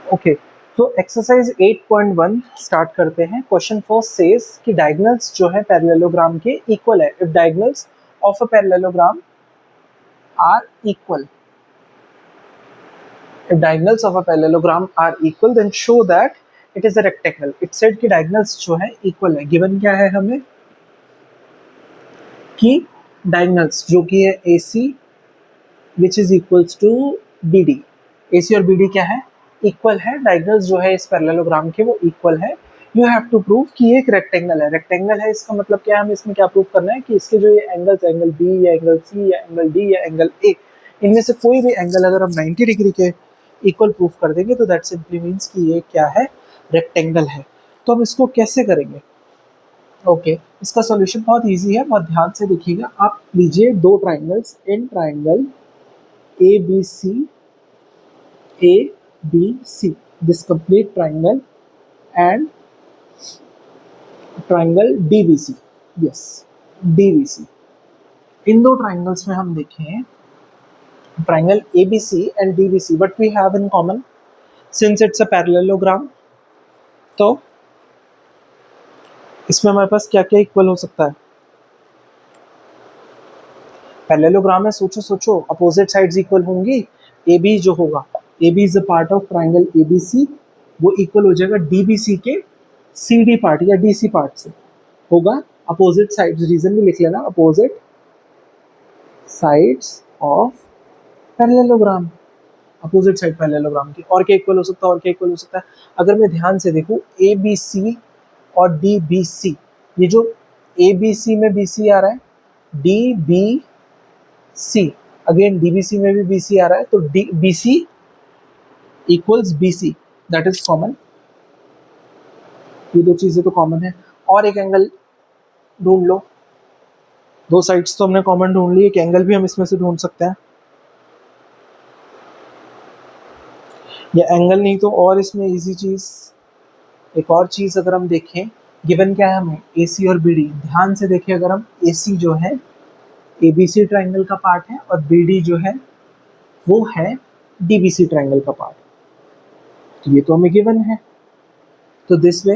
Okay, तो exercise 8.1 start करते हैं। क्वेश्चन फर्स्ट सेज कि डायगोनल्स जो है पैरेललोग्राम के इक्वल है। If diagonals of a parallelogram are equal, if diagonals of a parallelogram are equal then show that it is a rectangle. It said कि diagonals जो है equal है। given क्या है हमें कि diagonals जो कि है AC which is equals to BD, AC और BD क्या है, इक्वल है। डायगोनल्स जो है इस पैरेललोग्राम के वो इक्वल है। यू हैव टू प्रूव कि ये एक रेक्टेंगल है। रेक्टेंगल है इसका मतलब क्या है, हमें इसमें क्या प्रूव करना है कि इसके जो ये एंगल्स, एंगल बी या एंगल सी या एंगल डी या एंगल ए, इनमें से कोई भी एंगल अगर हम 90 डिग्री के इक्वल प्रूफ कर देंगे तो दैट सिंपली मीन्स कि ये क्या है, रेक्टेंगल है। तो हम इसको कैसे करेंगे? ओके, इसका सॉल्यूशन बहुत इजी है, बहुत ध्यान से देखिएगा। आप लीजिए दो triangles, in triangle A B C, A B C, this complete triangle and triangle D B C, yes D B C. इन दो ट्राइंगल्स में हम देखें triangle A B C and D B C, what we have in common since it's a parallelogram, तो इसमें हमारे पास क्या क्या इक्वल हो सकता है? पैरेललोग्राम है, सोचो सोचो, अपोजिट साइड्स इक्वल होंगी। ए बी जो होगा, A B is a part of triangle A B C, वो इक्वल हो जाएगा डी बी सी के सी डी पार्ट या डी सी पार्ट से होगा। अपोजिट साइड्स, रीजन भी लिख लेना, opposite sides of parallelogram, opposite side parallelogram की। और क्या इक्वल हो सकता है, और क्या इक्वल हो सकता है? अगर मैं ध्यान से देखूं ए बी सी और डी बी सी, ये जो ए बी सी में बी सी आ रहा है, D B C, again D B C में भी बी सी आ रहा है, तो D B C equals B C, that is common. ये दो चीजें तो कॉमन है। और एक एंगल ढूंढ लो, दो साइड्स तो हमने कॉमन ढूंढ ली, एक एंगल भी हम इसमें से ढूंढ सकते हैं। या एंगल नहीं तो और इसमें इजी चीज, एक और चीज अगर हम देखें, गिवन क्या है हमें, ए सी और बी डी। ध्यान से देखें, अगर हम ए सी जो है ए बी सी ट्राइंगल का पार्ट है और बी डी जो है वो है डी बी सी ट्राइंगल का पार्ट, तो ये तो हमें गिवन है। तो this way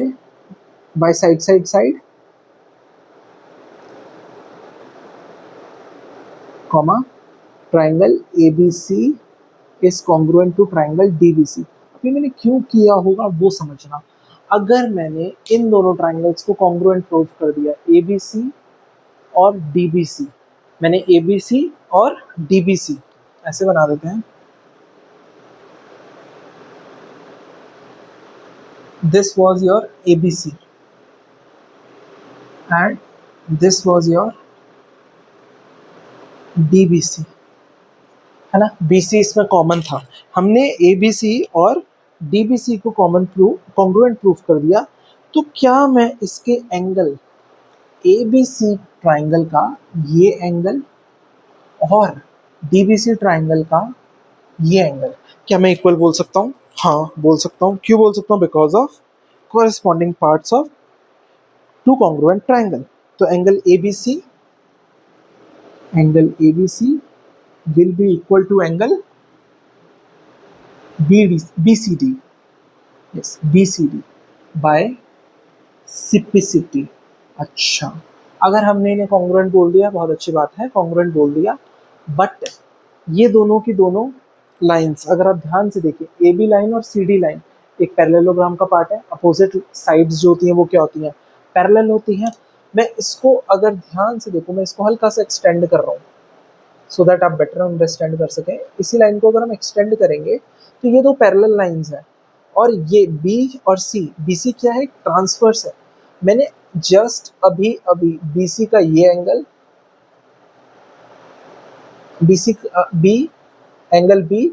by side side side comma triangle A B C is congruent to triangle D B C. अभी मैंने क्यों किया होगा वो समझना। अगर मैंने इन दोनों ट्राइंगल्स को कॉन्ग्रुएंट प्रूव कर दिया, ए बी सी और डी बी सी, मैंने ए बी सी और डी बी सी ऐसे बना देते हैं, this was your ABC and this was your DBC, है ना। BC इसमें कॉमन था, हमने ABC और DBC को कॉमन कॉन्ग्रुएंट प्रूफ कर दिया। तो क्या मैं इसके एंगल ABC ट्राइंगल का ये एंगल और DBC ट्राइंगल का ये एंगल, क्या मैं इक्वल बोल सकता हूँ? हाँ बोल सकता हूँ। क्यों बोल सकता हूँ? Because of corresponding parts of two congruent triangle. तो angle ABC will be equal to angle BCD, yes BCD by CPCT। अच्छा, अगर हमने इन्हें कॉन्ग्रुएंट बोल दिया, बहुत अच्छी बात है, कॉन्ग्रुएंट बोल दिया, बट ये दोनों की दोनों लाइंस अगर आप ध्यान से देखिए, ए बी लाइन और सी डी लाइन एक पैरेललोग्राम का पार्ट है। अपोजिट साइड्स जो होती हैं वो क्या होती हैं, पैरेलल होती हैं। मैं इसको अगर ध्यान से देखूं, मैं इसको हल्का सा एक्सटेंड कर रहा हूँ सो दैट आप बेटर अंडरस्टैंड कर सकें। इसी लाइन को अगर हम एक्सटेंड करेंगे तो ये दो पैरेलल लाइंस हैं, और ये बी और सी, बी सी क्या है, ट्रांसवर्स है। मैंने जस्ट अभी अभी बी सी का ये एंगल, बी एंगल बी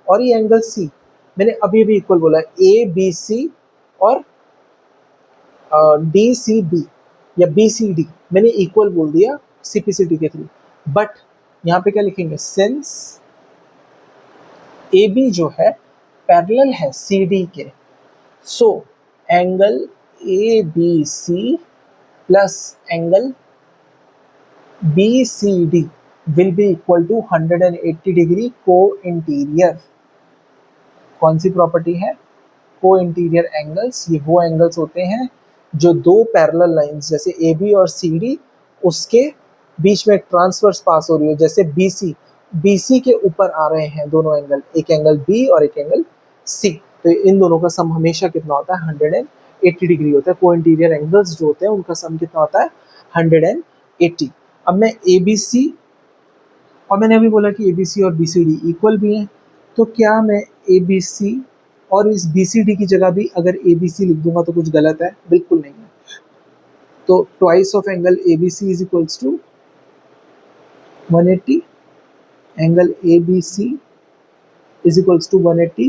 और ये एंगल सी, मैंने अभी भी इक्वल बोला है। ए बी सी और डी सी बी या बी सी डी मैंने इक्वल बोल दिया सीपीसीटी के थ्रू। बट यहाँ पे क्या लिखेंगे, सिंस ए बी जो है पैरेलल है सी डी के, so angle A B C plus angle B C D will be equal to 180 degree को इंटीरियर। कौन सी प्रॉपर्टी है? को इंटीरियर एंगल्स, ये वो एंगल्स होते हैं जो दो पैरेलल लाइंस जैसे ए बी और सी डी उसके बीच में ट्रांसवर्स पास हो रही हो, जैसे BC के ऊपर आ रहे हैं दोनों एंगल, एक एंगल B और एक एंगल C, तो इन दोनों का सम हमेशा कितना होता है 180 डिग्री होता है। को इंटीरियर एंगल्स जो होते हैं उनका सम कितना होता है 180। अब मैं ABC, और मैंने अभी बोला कि ABC और BCD इक्वल भी हैं, तो क्या मैं ABC और इस BCD की जगह भी अगर ABC लिख दूंगा तो कुछ गलत है? बिल्कुल नहीं है। तो twice of angle ABC is equals to 180, angle ABC is equals to 180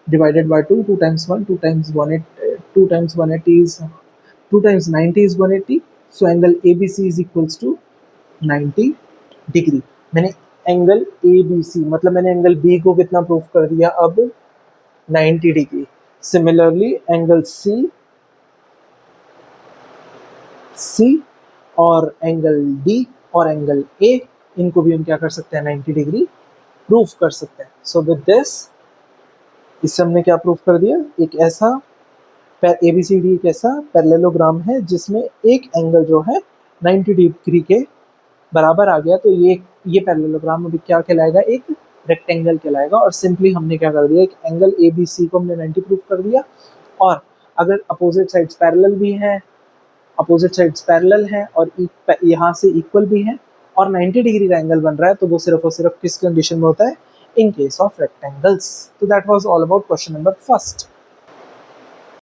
divided by 2, 2 times 1, 2 times 180, 2 times 180 is 2 times 90 is 180, so angle ABC is equals to 90 degree. मैंने एंगल ABC मतलब मैंने एंगल B को कितना proof कर दिया अब 90 degree. Similarly angle C और angle D और एंगल A, इनको भी हम क्या कर सकते हैं 90 डिग्री प्रूफ कर सकते हैं। सो विद दिस, इससे हमने क्या प्रूफ कर दिया, एक ऐसा ABCD एक ऐसा पैरेललोग्राम है जिसमें एक एंगल जो है 90 डिग्री के बराबर आ गया, तो ये पैरेललोग्राम अभी क्या कहलाएगा, एक रेक्टेंगल कहलाएगा। और सिंपली हमने क्या कर दिया, एक एंगल ABC को हमने 90 प्रूफ कर दिया, और अगर अपोजिट साइड्स पैरेलल भी हैं, अपोजिट साइड्स पैरेलल हैं और यहाँ से इक्वल भी हैं और 90 डिग्री का एंगल बन रहा है, तो वो सिर्फ और सिर्फ किस कंडीशन में होता है, इन केस ऑफ रेक्टेंगल्स। तो that was all about question number first.